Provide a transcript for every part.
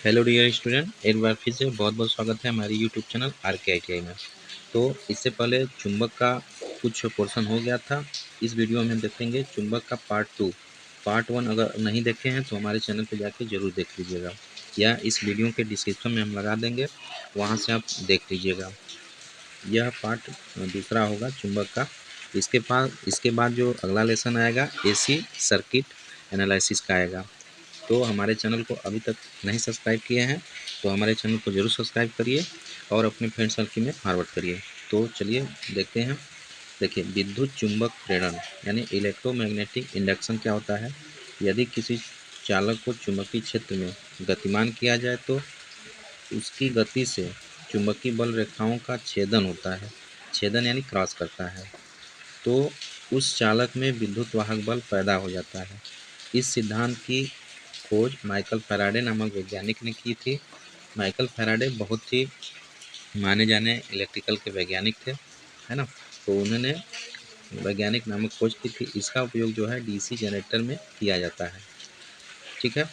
Hello dear student, एक बार फिर से बहुत बहुत स्वागत है हमारी यूट्यूब चैनल RK ITI में। तो इससे पहले चुंबक का कुछ पोर्शन हो गया था। इस वीडियो में हम देखेंगे चुंबक का पार्ट 2। पार्ट 1 अगर नहीं देखे हैं तो हमारे चैनल पर जाके ज़रूर देख लीजिएगा, या इस वीडियो के डिस्क्रिप्शन में हम लगा देंगे, वहाँ से आप देख लीजिएगा। यह पार्ट दूसरा होगा चुंबक का। इसके बाद जो अगला लेसन आएगा AC सर्किट एनालिसिस का आएगा। तो हमारे चैनल को अभी तक नहीं सब्सक्राइब किए हैं तो हमारे चैनल को ज़रूर सब्सक्राइब करिए और अपने फ्रेंड सर्किल में फॉरवर्ड करिए। तो चलिए देखते हैं। देखिए, विद्युत चुंबक प्रेरण यानी इलेक्ट्रोमैग्नेटिक इंडक्शन क्या होता है। यदि किसी चालक को चुंबकीय क्षेत्र में गतिमान किया जाए तो उसकी गति से चुंबकीय बल रेखाओं का छेदन होता है। छेदन यानी क्रॉस करता है, तो उस चालक में विद्युत वाहक बल पैदा हो जाता है। इस सिद्धांत की खोज माइकल फैराडे नामक वैज्ञानिक ने की थी। माइकल फैराडे बहुत ही माने जाने इलेक्ट्रिकल के वैज्ञानिक थे, है ना। तो उन्होंने वैज्ञानिक नामक खोज की थी। इसका उपयोग जो है DC जनरेटर में किया जाता है। ठीक है।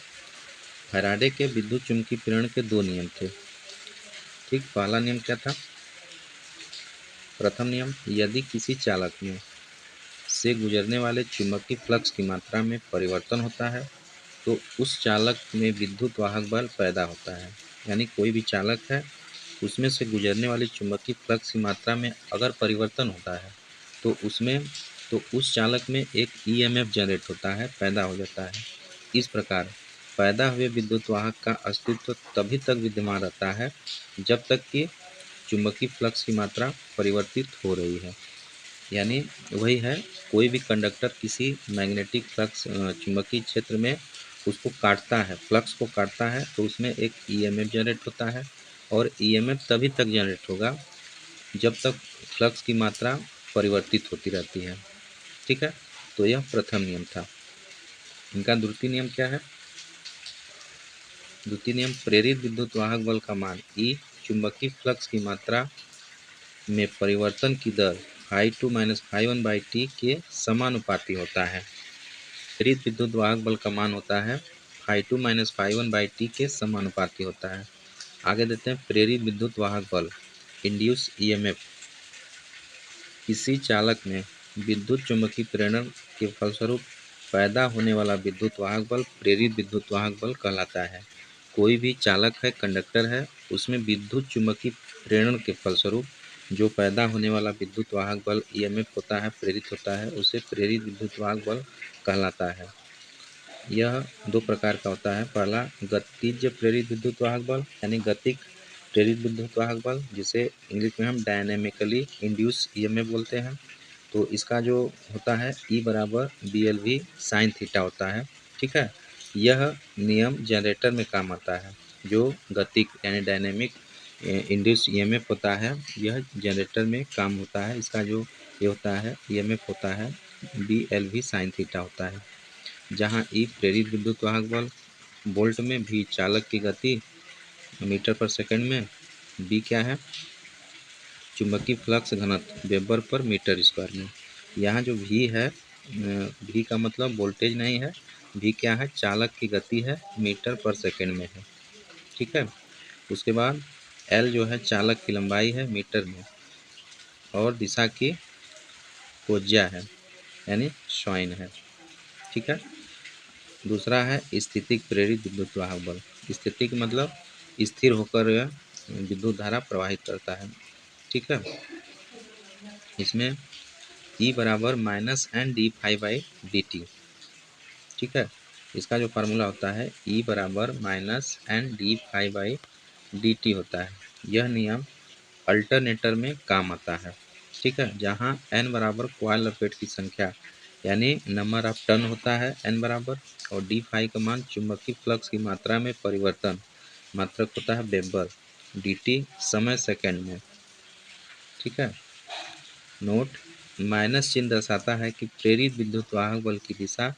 फैराडे के विद्युत चुम्बकीय प्रेरण के दो नियम थे। ठीक, पहला नियम क्या था। प्रथम नियम, यदि किसी चालक में से गुजरने वाले चुंबकीय फ्लक्स की मात्रा में परिवर्तन होता है तो उस चालक में विद्युत वाहक बल पैदा होता है। यानी कोई भी चालक है, उसमें से गुजरने वाली चुंबकीय फ्लक्स की मात्रा में अगर परिवर्तन होता है तो उस चालक में एक EMF जनरेट होता है, पैदा हो जाता है। इस प्रकार पैदा हुए विद्युत वाहक का अस्तित्व तभी तक विद्यमान रहता है जब तक कि चुंबकीय फ्लक्स की मात्रा परिवर्तित हो रही है। यानी वही है, कोई भी कंडक्टर किसी मैग्नेटिक फ्लक्स चुंबकीय क्षेत्र में उसको काटता है, फ्लक्स को काटता है, तो उसमें एक EMF जनरेट होता है। और EMF तभी तक जनरेट होगा जब तक फ्लक्स की मात्रा परिवर्तित होती रहती है। ठीक है। तो यह प्रथम नियम था। इनका द्वितीय नियम क्या है। द्वितीय नियम, प्रेरित विद्युत वाहक बल का मान E चुंबकीय फ्लक्स की मात्रा में परिवर्तन की दर φ2 - φ1/t के समानुपाती होता है। प्रेरित विद्युत वाहक बल का मान होता है φ2 - φ1/t के समानुपाती होता है। आगे देते हैं प्रेरित विद्युत वाहक बल इंड्यूस EMF। किसी चालक में विद्युत चुम्बकीय प्रेरण के फलस्वरूप पैदा होने वाला विद्युत वाहक बल प्रेरित विद्युत वाहक बल कहलाता है। कोई भी चालक है, कंडक्टर है, उसमें विद्युत चुम्बकीय प्रेरण के फलस्वरूप जो पैदा होने वाला विद्युत वाहक बल EMF होता है, प्रेरित होता है, उसे प्रेरित विद्युत वाहक बल कहलाता है। यह दो प्रकार का होता है। पहला, गतिज प्रेरित विद्युत वाहक बल यानी गतिक प्रेरित विद्युत वाहक बल, जिसे इंग्लिश में हम डायनेमिकली इंड्यूस EMF बोलते हैं। तो इसका जो होता है E बराबर BLV साइन थीटा होता है। ठीक है। यह नियम जनरेटर में काम आता है। जो गतिक यानी डायनेमिक इंड्यूस EMF होता है, यह जनरेटर में काम होता है। इसका जो ये होता है EMF होता है BLV साइन थीटा होता है। जहाँ E प्रेरित विद्युत वाहक बल वोल्ट में, V चालक की गति मीटर पर सेकंड में, B क्या है चुंबकीय फ्लक्स घनत्व वेबर पर मीटर स्क्वायर में। यहाँ जो V है, V का मतलब वोल्टेज नहीं है, V क्या है चालक की गति है, मीटर पर सेकंड में है। ठीक है। उसके बाद L जो है चालक की लंबाई है मीटर में, और दिशा की कोज्या है यानी स्वाइन है। ठीक है। दूसरा है स्थितिक प्रेरित विद्युत वाहक बल। स्थितिक मतलब स्थिर होकर यह विद्युत धारा प्रवाहित करता है। ठीक है। इसमें E बराबर -NdΦ/dt। ठीक है। इसका जो फार्मूला होता है E बराबर -NdΦ/dt होता है। यह नियम अल्टरनेटर में काम आता है। ठीक है। जहाँ N बराबर कॉइल और प्लेट की संख्या यानी नंबर ऑफ टर्न होता है N बराबर, और d फाई का मान चुंबकीय फ्लक्स की मात्रा में परिवर्तन, मात्रक होता है वेबर, dt समय सेकंड में। ठीक है। नोट, माइनस चिन्ह दर्शाता है कि प्रेरित विद्युत वाहक बल की दिशा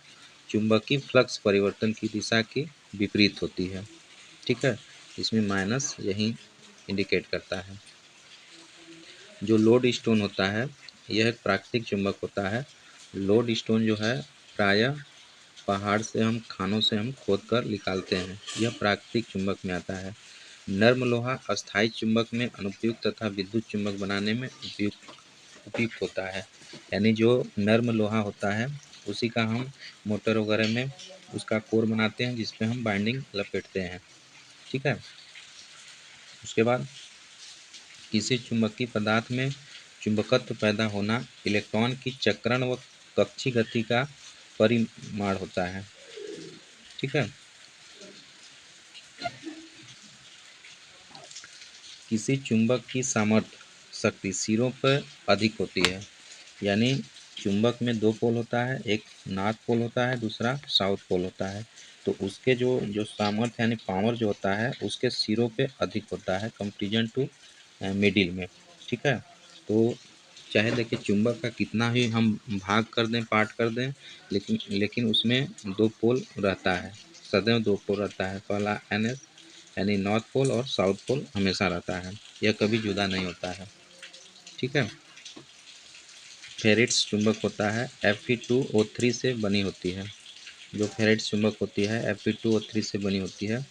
चुंबकीय फ्लक्स परिवर्तन की दिशा की विपरीत होती है। ठीक है। इसमें माइनस यही इंडिकेट करता है। जो लोड स्टोन होता है, यह एक प्राकृतिक चुंबक होता है। लोड स्टोन जो है प्रायः पहाड़ से हम खानों से हम खोद कर निकालते हैं, यह प्राकृतिक चुंबक में आता है। नर्म लोहा अस्थायी चुंबक में अनुपयुक्त तथा विद्युत चुंबक बनाने में उपयुक्त उपयुक्त होता है। यानी जो नर्म लोहा होता है उसी का हम मोटर वगैरह में उसका कोर बनाते हैं, जिस पे हम बाइंडिंग लपेटते हैं। ठीक है। उसके बाद किसी चुंबकीय पदार्थ में चुंबकत्व पैदा होना इलेक्ट्रॉन की चक्रण व कक्षीय गति का परिमाण होता है। ठीक है। किसी चुंबक की सामर्थ्य शक्ति सिरों पर अधिक होती है। यानी चुंबक में दो पोल होता है, एक नॉर्थ पोल होता है, दूसरा साउथ पोल होता है। तो उसके जो जो सामर्थ्य यानी पावर जो होता है उसके सिरों पे अधिक होता है कंपेरिजन टू मिडिल में। ठीक है। तो चाहे देखिए चुंबक का कितना ही हम भाग कर दें, पार्ट कर दें, लेकिन लेकिन उसमें दो पोल रहता है, सदैव दो पोल रहता है। पहला NS यानी नॉर्थ पोल और साउथ पोल हमेशा रहता है, यह कभी जुदा नहीं होता है। ठीक है। फेरिट्स चुंबक होता है Fe2O3 से बनी होती है। जो फेरिट्स चुंबक होती है Fe2O3 से बनी होती है।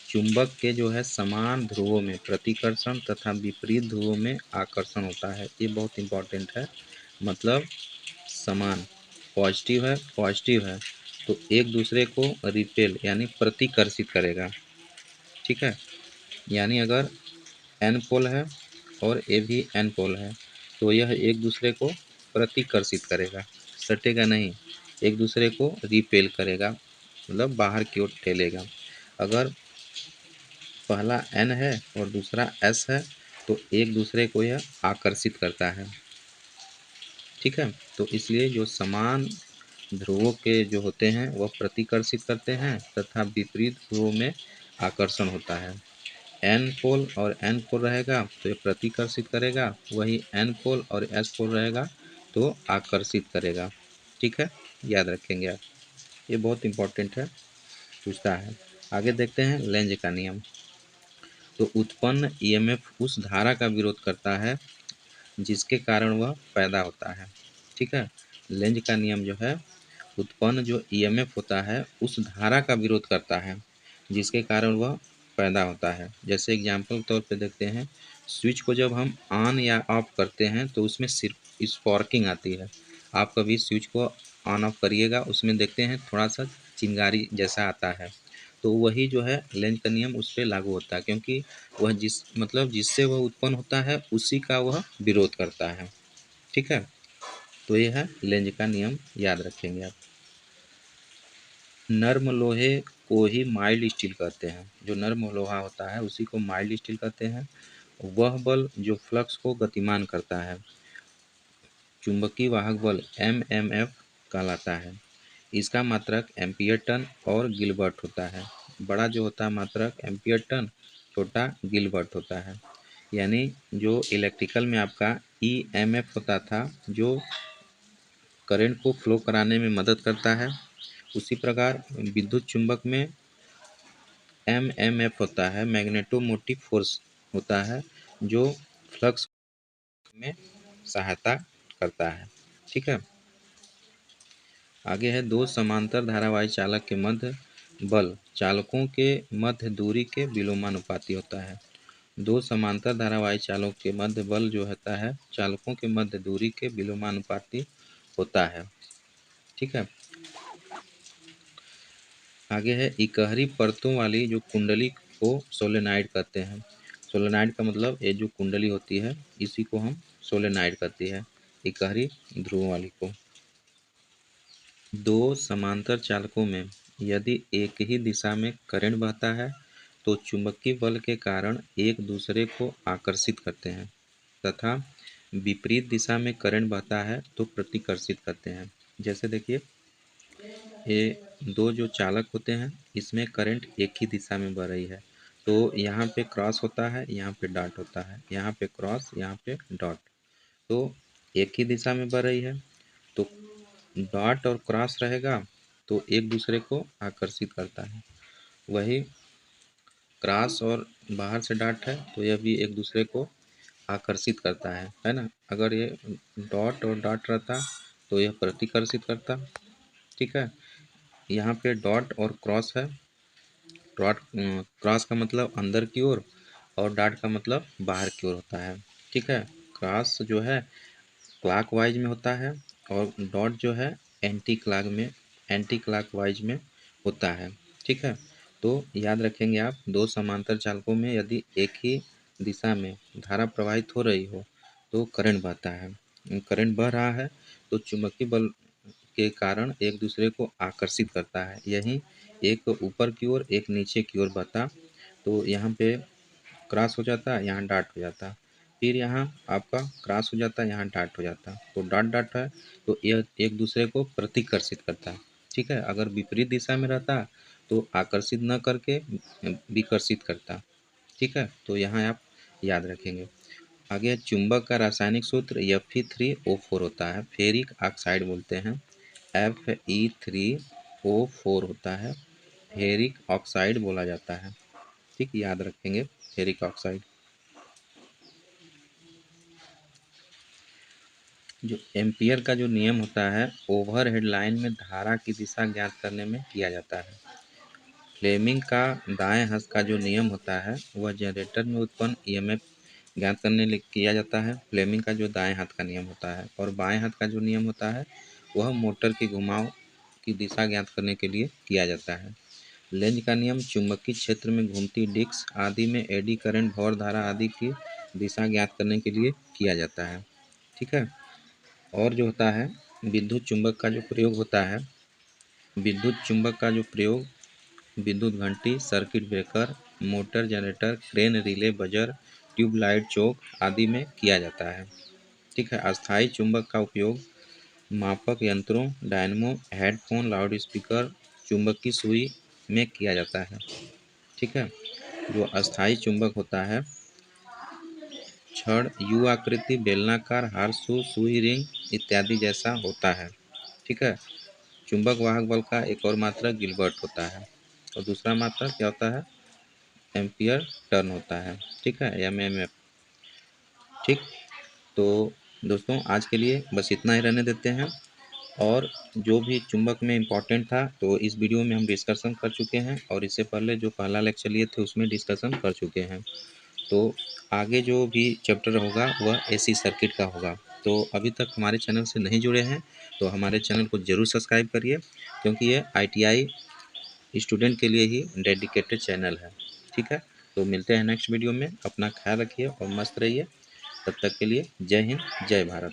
चुंबक के जो है समान ध्रुवों में प्रतिकर्षण तथा विपरीत ध्रुवों में आकर्षण होता है। ये बहुत इंपॉर्टेंट है। मतलब समान पॉजिटिव है तो एक दूसरे को रिपेल यानी प्रतिकर्षित करेगा। ठीक है। यानी अगर एन पोल है और ए भी एन पोल है तो यह एक दूसरे को प्रतिकर्षित करेगा, सटेगा नहीं, एक दूसरे को रिपेल करेगा, मतलब बाहर की ओर ठेलेगा। अगर पहला एन है और दूसरा एस है तो एक दूसरे को यह आकर्षित करता है। ठीक है। तो इसलिए जो समान ध्रुवों के जो होते हैं वह प्रतिकर्षित करते हैं तथा विपरीत ध्रुवों में आकर्षण होता है। एन पोल और एन पोल रहेगा तो ये प्रतिकर्षित करेगा, वही एन पोल और एस पोल रहेगा तो आकर्षित करेगा। ठीक है। याद रखेंगे आप, ये बहुत इंपॉर्टेंट है, पूछता है। आगे देखते हैं लेंज का नियम। तो उत्पन्न ईएमएफ उस धारा का विरोध करता है जिसके कारण वह पैदा होता है। ठीक है। लेंज का नियम जो है, उत्पन्न जो ईएमएफ होता है उस धारा का विरोध करता है जिसके कारण वह पैदा होता है। जैसे एग्जाम्पल के तौर पे देखते हैं, स्विच को जब हम ऑन या ऑफ करते हैं तो उसमें सिर्फ स्पार्किंग आती है। आप कभी स्विच को ऑन ऑफ करिएगा, उसमें देखते हैं थोड़ा सा चिंगारी जैसा आता है, तो वही जो है लेंज का नियम उस पर लागू होता है, क्योंकि वह जिससे वह उत्पन्न होता है उसी का वह विरोध करता है। ठीक है। तो यह है लेंज का नियम, याद रखेंगे आप। नर्म लोहे को ही माइल्ड स्टील कहते हैं। जो नर्म लोहा होता है उसी को माइल्ड स्टील कहते हैं। वह बल जो फ्लक्स को गतिमान करता है चुंबकीय वाहक बल MMF कहलाता है। इसका मात्रक एम्पियर टन और गिलबर्ट होता है। बड़ा जो होता है मात्रक एम्पियर टन, छोटा गिलबर्ट होता है। यानी जो इलेक्ट्रिकल में आपका EMF होता था जो करंट को फ्लो कराने में मदद करता है, उसी प्रकार विद्युत चुंबक में MMF होता है, मैग्नेटोमोटिव फोर्स होता है, जो फ्लक्स में सहायता करता है। ठीक है। आगे है दो समांतर धारावाही चालक के मध्य बल चालकों के मध्य दूरी के विलोमानुपाती होता है। दो समांतर धारावाही चालकों के मध्य बल जो होता है चालकों के मध्य दूरी के विलोमानुपाती होता है। ठीक है। आगे है इकहरी परतों वाली जो कुंडली को सोलेनाइड कहते हैं। सोलेनाइड का मतलब ये जो कुंडली होती है इसी को हम सोलेनाइड कहते हैं, इकहरी ध्रुवों वाली को। दो समांतर चालकों में यदि एक ही दिशा में करंट बहता है तो चुंबकीय बल के कारण एक दूसरे को आकर्षित करते हैं तथा विपरीत दिशा में करंट बहता है तो प्रतिकर्षित करते हैं। जैसे देखिए, ये दो जो चालक होते हैं इसमें करंट एक ही दिशा में बह रही है, तो यहाँ पे क्रॉस होता है, यहाँ पे डॉट होता है, यहाँ पे क्रॉस, यहाँ पे डॉट, तो एक ही दिशा में बह रही है तो डॉट और क्रॉस रहेगा तो एक दूसरे को आकर्षित करता है। वही क्रॉस और बाहर से डॉट है तो यह भी एक दूसरे को आकर्षित करता है ना। अगर ये डॉट और डॉट रहता तो यह प्रतिकर्षित करता। ठीक है। यहाँ पे डॉट और क्रॉस है। डॉट क्रॉस का मतलब अंदर की ओर और डॉट का मतलब बाहर की ओर होता है। ठीक है, क्रॉस जो है क्लॉक वाइज में होता है और डॉट जो है एंटी क्लॉक वाइज में होता है। ठीक है, तो याद रखेंगे आप, दो समांतर चालकों में यदि एक ही दिशा में धारा प्रवाहित हो रही हो तो करंट बहता है। करंट बह रहा है तो चुंबकीय बल के कारण एक दूसरे को आकर्षित करता है। यही एक ऊपर की ओर एक नीचे की ओर बहता, तो यहाँ पे क्रॉस हो जाता, यहाँ डॉट हो जाता, फिर यहाँ आपका क्रॉस हो जाता, यहाँ डॉट हो जाता, तो डॉट डॉट है तो यह एक दूसरे को प्रतिकर्षित करता है। ठीक है, अगर विपरीत दिशा में रहता तो आकर्षित न करके विकर्षित करता। ठीक है, तो यहाँ आप याद रखेंगे। आगे चुंबक का रासायनिक सूत्र Fe3O4 होता है, फेरिक ऑक्साइड बोलते हैं। Fe3O4 होता है, फेरिक ऑक्साइड बोला जाता है। ठीक, याद रखेंगे फेरिक ऑक्साइड। जो एम्पियर का जो नियम होता है ओवरहेड लाइन में धारा की दिशा ज्ञात करने में किया जाता है। फ्लेमिंग का दाएं हाथ का जो नियम होता है वह जनरेटर में उत्पन्न ईएमएफ ज्ञात करने लिए किया जाता है। फ्लेमिंग का जो दाएं हाथ का नियम होता है और बाएं हाथ का जो नियम होता है वह मोटर की घुमाव की दिशा ज्ञात करने के लिए किया जाता है। लेंज का नियम चुंबकीय क्षेत्र में घूमती डिस्क आदि में एडी करंट, भौर धारा आदि की दिशा ज्ञात करने के लिए किया जाता है। ठीक है, और जो होता है विद्युत चुंबक का जो प्रयोग होता है, विद्युत चुंबक का जो प्रयोग विद्युत घंटी, circuit breaker, motor, generator, crane, relay, buzzer, tubelight, choke आदि में किया जाता है। ठीक है, अस्थायी चुंबक का उपयोग मापक यंत्रों, डायनमो, हेडफोन, लाउड स्पीकर, चुंबक की सुई में किया जाता है। ठीक है, जो अस्थायी चुंबक होता है छड़, यू आकृति, बेलनाकार, हारशू, सुई, रिंग इत्यादि जैसा होता है। ठीक है, चुंबक वाहक बल का एक और मात्रक गिलबर्ट होता है और दूसरा मात्रक क्या होता है, एम्पियर टर्न होता है। ठीक है, एमएमएफ। ठीक, तो दोस्तों आज के लिए बस इतना ही रहने देते हैं। और जो भी चुंबक में इम्पोर्टेंट था तो इस वीडियो में हम डिस्कशन कर चुके हैं और इससे पहले जो पहला लेक्चर लिए थे उसमें डिस्कशन कर चुके हैं। तो आगे जो भी चैप्टर होगा वह एसी सर्किट का होगा। तो अभी तक हमारे चैनल से नहीं जुड़े हैं तो हमारे चैनल को ज़रूर सब्सक्राइब करिए, क्योंकि ये आईटीआई स्टूडेंट के लिए ही डेडिकेटेड चैनल है। ठीक है, तो मिलते हैं नेक्स्ट वीडियो में। अपना ख्याल रखिए और मस्त रहिए। तब तक के लिए जय हिंद, जय भारत।